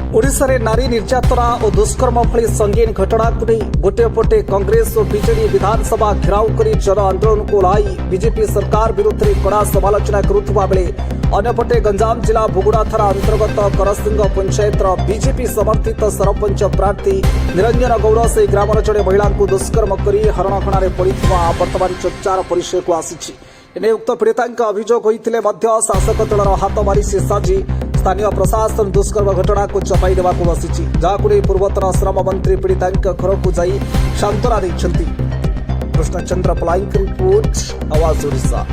ओडिशारे नारी निर्यातना और दुष्कर्म भली संगीन घटना को नहीं गोटे पटे कांग्रेस और बीजेडी विधानसभा घेराव कर जन आंदोलन को लाई बीजेपी सरकार विरुद्ध में कड़ा समालोचना करुवा बेले अन्यपटे गंजाम जिला भुगुड़ा थाना अंतर्गत करसिंग पंचायत बीजेपी समर्थित सरपंच प्रार्थी निरंजन गौड़ से ग्रामर जड़े महिला को दुष्कर्म कर हरणखणारे पड़ा बर्तमान चर्चार परिचय को आसी उक्त पीड़िता अभियोग होते शासक दलर हाथ मारी से साजी स्थानीय प्रशासन दुष्कर्म घटना को चपाई देवा बसी जहां पूर्वतन श्रम मंत्री पीड़िता घर को जाई सांत्वना देते। कृष्णचंद्र पलाई रिपोर्ट आवाज ओडिशा।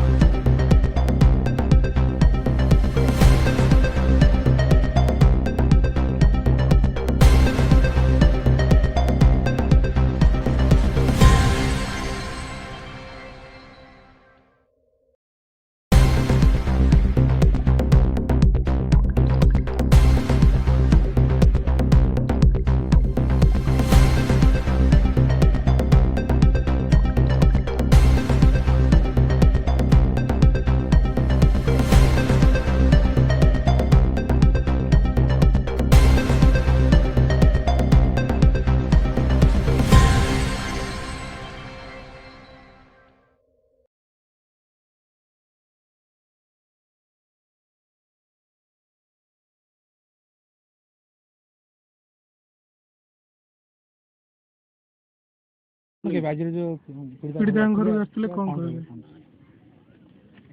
पीड़िता घर आसते कौन कहले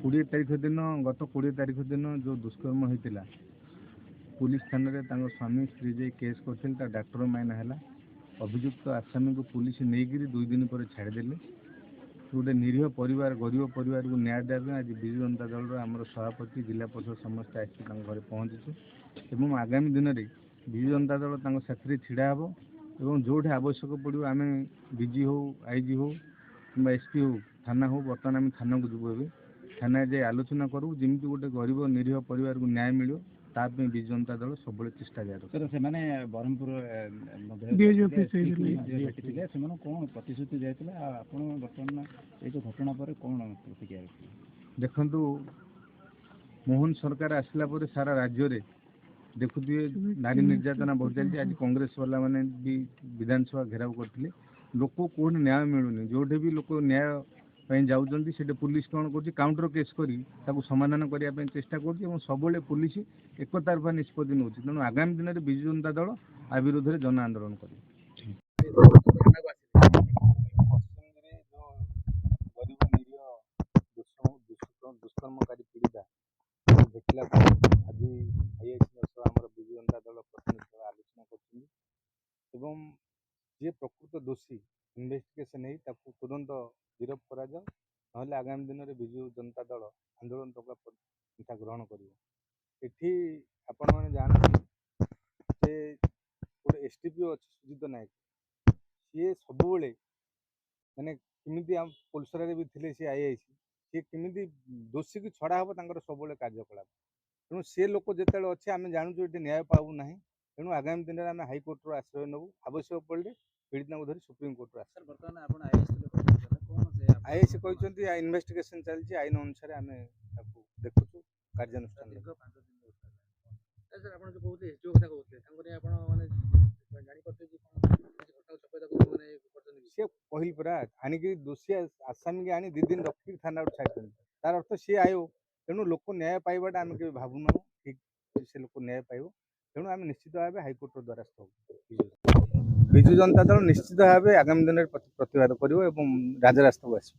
20 तारीख दिन गत 20 तारीख दिन जो दुष्कर्म होता पुलिस थाना रे स्वामी स्त्री जे केस करते डाक्टर माइना है अभियुक्त आसामी को पुलिस नहीं 2 दिन पर छाड़देले गोटे निरीह परिवार गरीब परिवार को न्याय देवा आज विजु जनता दल आमर सभापति जिला परिषद समस्त आसी घर पहुँचुँ और आगामी दिन में विजु जनता दल साथी ढड़ा हे एवं जो आवश्यक पड़ो आम डीजी हो आईजी हो कि एसपी हो थाना हो बर्तमान आम थाना को जीव ए थाना जाए आलोचना करूँ जमी गोटे गरीब निरीह परिवार को न्याय मिले ताप विजु जनता दल सब चेष्टा जारी से ब्रह्मपुर कौन प्रतिश्रुति जाता आप बर्तमान ये घटना पर कौन प्रतिक्रिया देखु मोहन सरकार आसला सारा राज्य में देखुए नारी निर्यातना बढ़ चलती आज कांग्रेस वाला मैंने भी विधानसभा घेराव करते लोक कौन न्याय मिलूनी जोटे भी लोक न्याय जाऊँगी पुलिस कौन कर काउंटर केस कर समाधान करने चेष्टा कर सब पुलिस एक तरफा निष्पत्ति नौ तेणु आगामी दिन में विजु जनता दल आ विरोध में जन आंदोलन कर दुष्कर्मकारी पीड़िता देखला आज आमर विजु जनता दल प्रतिनिधि आलोचना कर जी प्रकृत दोषी इन्वेस्टिगेशन हो तुरंत गिरफ करा ना आगामी दिन में विजु जनता दल आंदोलन पन्था ग्रहण कर आपण मैंने जानते गोटे एसडीपीओ अच्छे सुजित नायक सी सब माने किमिति पुलिसरे भी थे सी आईआईसी सी किमिति दोषी की छड़ा हम सब कार्यकलाप तेणु सी लोक जिते अच्छे आम जानूँ ये न्याय पाऊना तेणु आगामी दिन में आम हाइकोर्टर आश्रय नबू आवश्यक पड़े पीड़िता को धरी सुप्रीमकोर्टर आईआईसी कहते इन्वेस्टिगेशन चलती आईन अनुसार आम देखु कार्यानुष्ठान सी कहल परा आणिक दोषी आसामी आनी 2 दिन रखिक थाना छाड़ी तार अर्थ सी आयो तेणु लोक न्याय पाइबाटा आम के भावुना ठीक से लोक न्याय पाइब तेणु आम निश्चित भाव हाइकोर्ट द्वारस्थ हो विजु जनता दल निश्चित भाव आगामी दिन में प्रतिवाद कर राजरास्ता को आस।